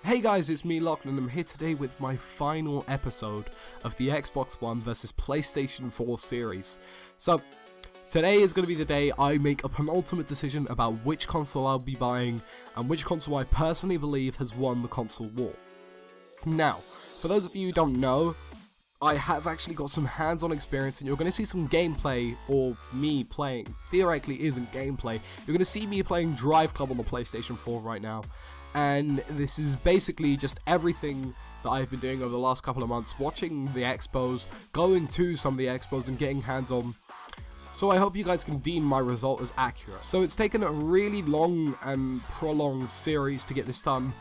Hey guys, it's me Lachlan, and I'm here today with my final episode of the Xbox One vs PlayStation 4 series. So, today is going to be the day I make a penultimate decision about which console I'll be buying and which console I personally believe has won the console war. Now, for those of you who don't know, I have actually got some hands-on experience, and you're going to see some gameplay, or me playing. Theoretically isn't gameplay. You're going to see me playing Drive Club on the PlayStation 4 right now. And this is basically just everything that I've been doing over the last couple of months, watching the expos, going to some of the expos and getting hands-on. So I hope you guys can deem my result as accurate. So it's taken a really long and prolonged series to get this done,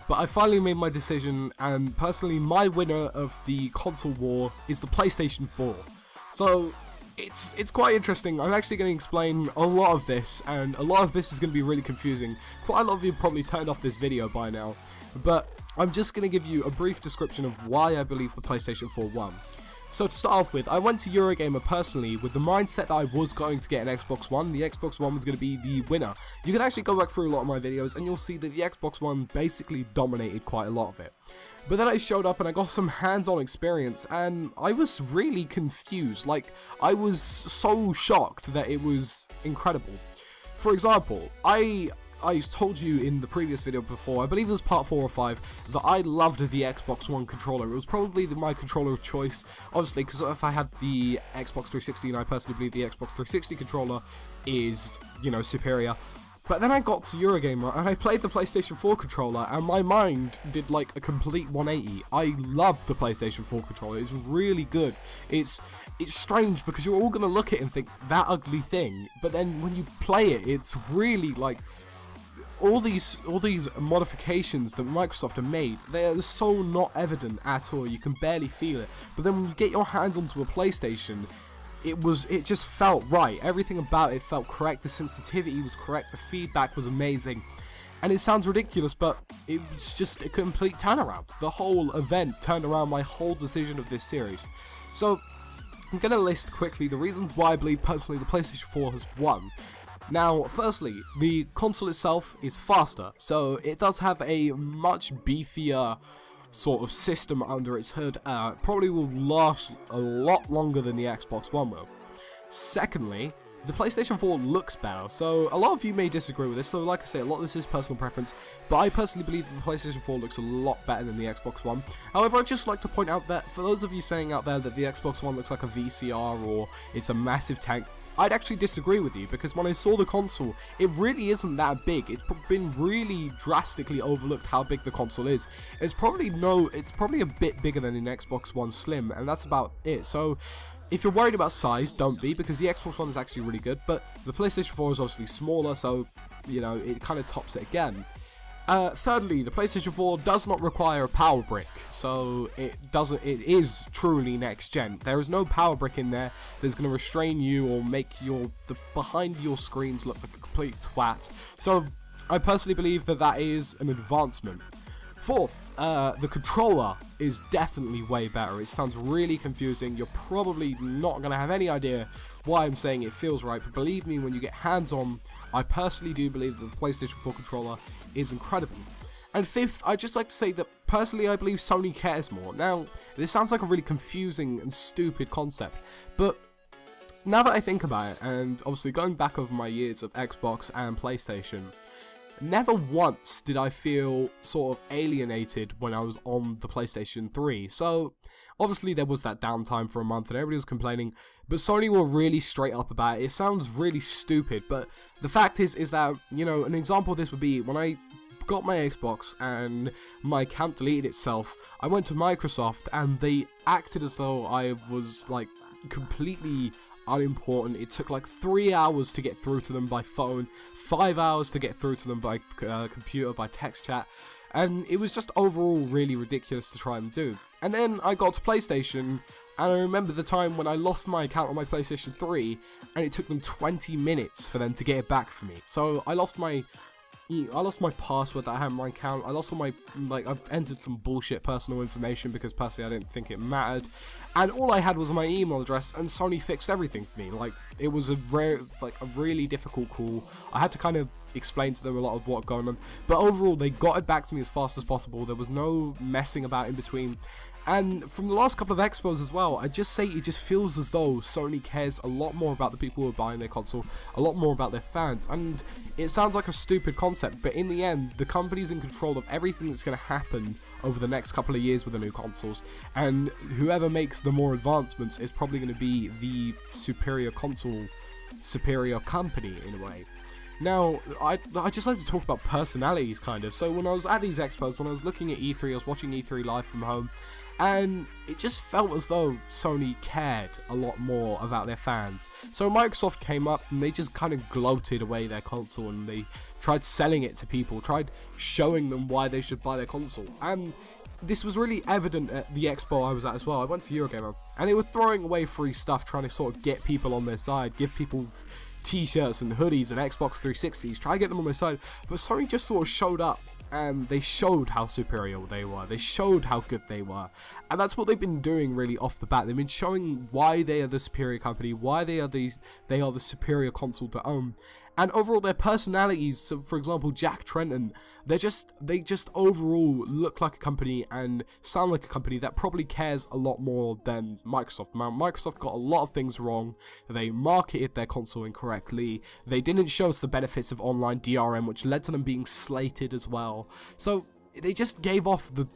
but I finally made my decision, and personally my winner of the console war is the PlayStation 4. So it's quite interesting. I'm actually going to explain a lot of this, and a lot of this is going to be really confusing. Quite a lot of you probably turned off this video by now, but I'm just going to give you a brief description of why I believe the PlayStation 4 won. So to start off with, I went to Eurogamer personally with the mindset that I was going to get an Xbox One. The Xbox One was going to be the winner. You can actually go back through a lot of my videos and you'll see that the Xbox One basically dominated quite a lot of it. But then I showed up and I got some hands-on experience, and I was really confused. Like, I was so shocked that it was incredible. For example, I told you in the previous video before, I believe it was part 4 or 5, that I loved the Xbox One controller. It was probably my controller of choice, obviously, because if I had the Xbox 360, and I personally believe the Xbox 360 controller is, you know, superior. But then I got to Eurogamer, and I played the PlayStation 4 controller, and my mind did like a complete 180. I love the PlayStation 4 controller. It's really good. It's strange because you're all going to look at it and think, that ugly thing, but then when you play it, it's really like all these modifications that Microsoft have made, they're so not evident at all. You can barely feel it. But then when you get your hands onto a PlayStation, it just felt right. Everything about it felt correct. The sensitivity was correct. The feedback was amazing. And it sounds ridiculous, but it's just a complete turnaround. The whole event turned around my whole decision of this series. So I'm going to list quickly the reasons why I believe personally the PlayStation 4 has won. Now, firstly, the console itself is faster, so it does have a much beefier sort of system under its hood. Probably will last a lot longer than the Xbox One will. Secondly, the PlayStation 4 looks better, so a lot of you may disagree with this, so like I say, a lot of this is personal preference, but I personally believe that the PlayStation 4 looks a lot better than the Xbox One. However, I'd just like to point out that for those of you saying out there that the Xbox One looks like a VCR or it's a massive tank, I'd actually disagree with you, because when I saw the console, it really isn't that big. It's been really drastically overlooked how big the console is. It's probably a bit bigger than an Xbox One Slim, and that's about it. So if you're worried about size, don't be, because the Xbox One is actually really good, but the PlayStation 4 is obviously smaller, so, you know, it kind of tops it again. Thirdly, the PlayStation 4 does not require a power brick, so it is truly next gen. There is no power brick in there that's going to restrain you or make the behind your screens look like a complete twat. So I personally believe that is an advancement. Fourth, the controller is definitely way better. It sounds really confusing. You're probably not going to have any idea why I'm saying it feels right, but believe me, when you get hands-on, I personally do believe that the PlayStation 4 controller is incredible. And fifth, I'd just like to say that personally I believe Sony cares more. Now, this sounds like a really confusing and stupid concept, but now that I think about it, and obviously going back over my years of Xbox and PlayStation, never once did I feel sort of alienated when I was on the PlayStation 3. So obviously there was that downtime for a month and everybody was complaining, but Sony were really straight up about it. It sounds really stupid, but the fact is that, you know, an example of this would be when I got my Xbox and my account deleted itself, I went to Microsoft and they acted as though I was like completely unimportant. It took like 3 hours to get through to them by phone, 5 hours to get through to them by computer, by text chat, and it was just overall really ridiculous to try and do. And then I got to PlayStation, and I remember the time when I lost my account on my PlayStation 3, and it took them 20 minutes for them to get it back for me. So I lost my I lost my password that I had in my account. I lost all my, I've entered some bullshit personal information because personally I didn't think it mattered. And all I had was my email address, and Sony fixed everything for me. Like, it was a really difficult call. I had to kind of explain to them a lot of what going on. But overall, they got it back to me as fast as possible. There was no messing about in between. And from the last couple of expos as well, I just say it just feels as though Sony cares a lot more about the people who are buying their console, a lot more about their fans. And it sounds like a stupid concept, but in the end, the company's in control of everything that's going to happen over the next couple of years with the new consoles. And whoever makes the more advancements is probably going to be the superior console, superior company in a way. Now, I just like to talk about personalities, kind of. So when I was at these expos, when I was looking at E3, I was watching E3 live from home, and it just felt as though Sony cared a lot more about their fans. So Microsoft came up and they just kind of gloated away their console, and they tried selling it to people, tried showing them why they should buy their console. And this was really evident at the expo I was at as well. I went to Eurogamer, and they were throwing away free stuff, trying to sort of get people on their side, give people t-shirts and hoodies and Xbox 360s, try to get them on their side. But Sony just sort of showed up, and they showed how superior they were. They showed how good they were. And that's what they've been doing really off the bat. They've been showing why they are the superior company, why they are the superior console to own. And overall, their personalities, so for example, Jack Trenton, they just overall look like a company and sound like a company that probably cares a lot more than Microsoft. Now, Microsoft got a lot of things wrong. They marketed their console incorrectly. They didn't show us the benefits of online DRM, which led to them being slated as well. So they just gave off the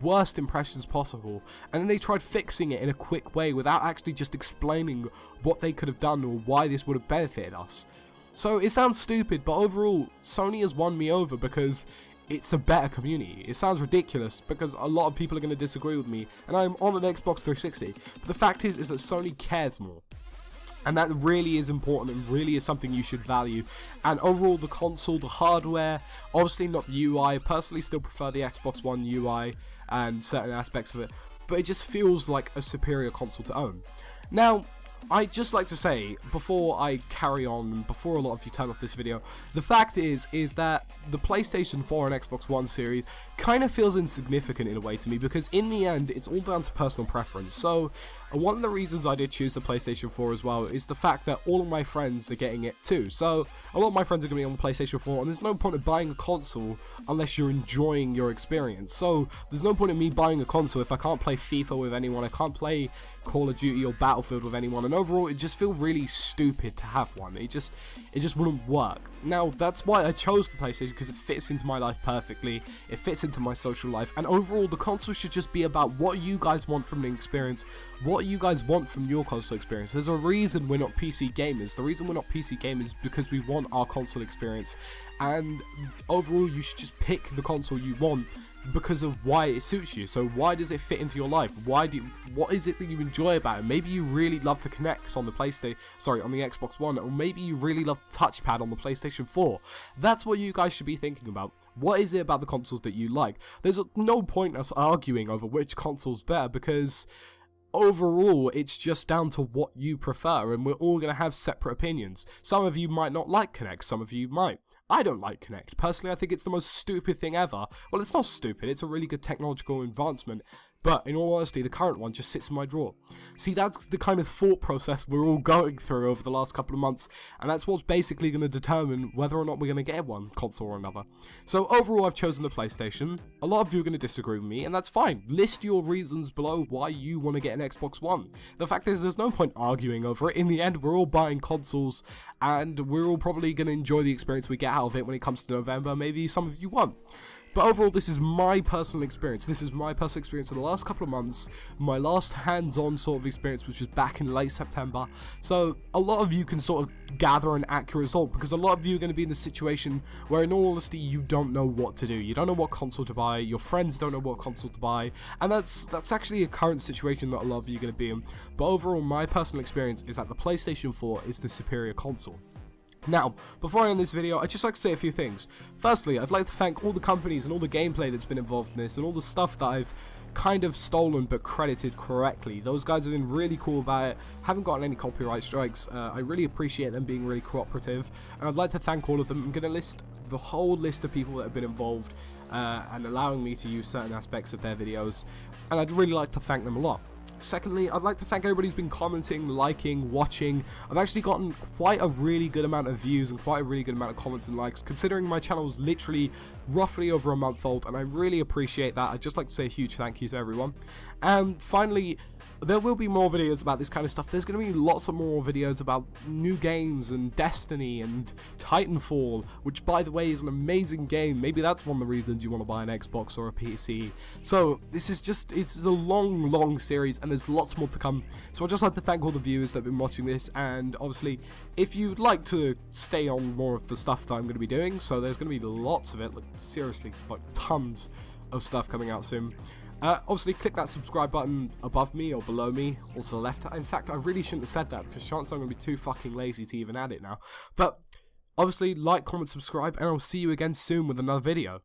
worst impressions possible, and then they tried fixing it in a quick way without actually just explaining what they could have done or why this would have benefited us. So it sounds stupid, but overall, Sony has won me over because it's a better community. It sounds ridiculous because a lot of people are going to disagree with me, and I'm on an Xbox 360, but the fact is that Sony cares more. And that really is important and really is something you should value. And overall, the console, the hardware, obviously not the UI. I personally still prefer the Xbox One UI and certain aspects of it, but it just feels like a superior console to own. Now, I'd just like to say, before I carry on, before a lot of you turn off this video, the fact is that the PlayStation 4 and Xbox One series kind of feels insignificant in a way to me, because in the end, it's all down to personal preference. So, one of the reasons I did choose the PlayStation 4 as well is the fact that all of my friends are getting it too. So, a lot of my friends are going to be on the PlayStation 4, and there's no point in buying a console unless you're enjoying your experience. So, there's no point in me buying a console if I can't play FIFA with anyone, I can't play Call of Duty or Battlefield with anyone, and overall it just feels really stupid to have one. It just wouldn't work. Now, that's why I chose the PlayStation, because it fits into my life perfectly, it fits into my social life, and overall the console should just be about what you guys want from the experience, what you guys want from your console experience. There's a reason we're not PC gamers. The reason we're not PC gamers is because we want our console experience, and overall you should just pick the console you want because of why it suits you. So why does it fit into your life? What is it that you enjoy about it? Maybe you really love the Kinect on the on the Xbox One, or maybe you really love the touchpad on the PlayStation 4. That's what you guys should be thinking about. What is it about the consoles that you like? There's no point us arguing over which console's better, because overall it's just down to what you prefer, and we're all going to have separate opinions. Some of you might not like Kinect, some of you might. I don't like Kinect. Personally, I think it's the most stupid thing ever. Well, it's not stupid, it's a really good technological advancement, but in all honesty, the current one just sits in my drawer. See, that's the kind of thought process we're all going through over the last couple of months, and that's what's basically going to determine whether or not we're going to get one console or another. So overall, I've chosen the PlayStation. A lot of you are going to disagree with me, and that's fine. List your reasons below why you want to get an Xbox One. The fact is, there's no point arguing over it. In the end, we're all buying consoles, and we're all probably going to enjoy the experience we get out of it when it comes to November. Maybe some of you won't. But overall, this is my personal experience. This is my personal experience in the last couple of months. My last hands-on sort of experience, which was back in late September. So a lot of you can sort of gather an accurate result, because a lot of you are going to be in the situation where, in all honesty, you don't know what to do. You don't know what console to buy. Your friends don't know what console to buy. And that's actually a current situation that a lot of you are going to be in. But overall, my personal experience is that the PlayStation 4 is the superior console. Now, before I end this video, I'd just like to say a few things. Firstly, I'd like to thank all the companies and all the gameplay that's been involved in this, and all the stuff that I've kind of stolen but credited correctly. Those guys have been really cool about it, haven't gotten any copyright strikes. I really appreciate them being really cooperative, and I'd like to thank all of them. I'm going to list the whole list of people that have been involved and allowing me to use certain aspects of their videos, and I'd really like to thank them a lot. Secondly, I'd like to thank everybody who's been commenting, liking, watching. I've actually gotten quite a really good amount of views and quite a really good amount of comments and likes, considering my channel is literally roughly over a month old, and I really appreciate that. I'd just like to say a huge thank you to everyone. And finally, there will be more videos about this kind of stuff. There's going to be lots of more videos about new games and Destiny and Titanfall, which, by the way, is an amazing game. Maybe that's one of the reasons you want to buy an Xbox or a PC. So this is just, it's a long series, and there's lots more to come. So I'd just like to thank all the viewers that have been watching this, and obviously, if you'd like to stay on more of the stuff that I'm going to be doing, so there's going to be lots of it, like seriously, like tons of stuff coming out soon. Obviously, click that subscribe button above me or below me, or to the left. In fact, I really shouldn't have said that, because chances are I'm going to be too fucking lazy to even add it now. But obviously, like, comment, subscribe, and I'll see you again soon with another video.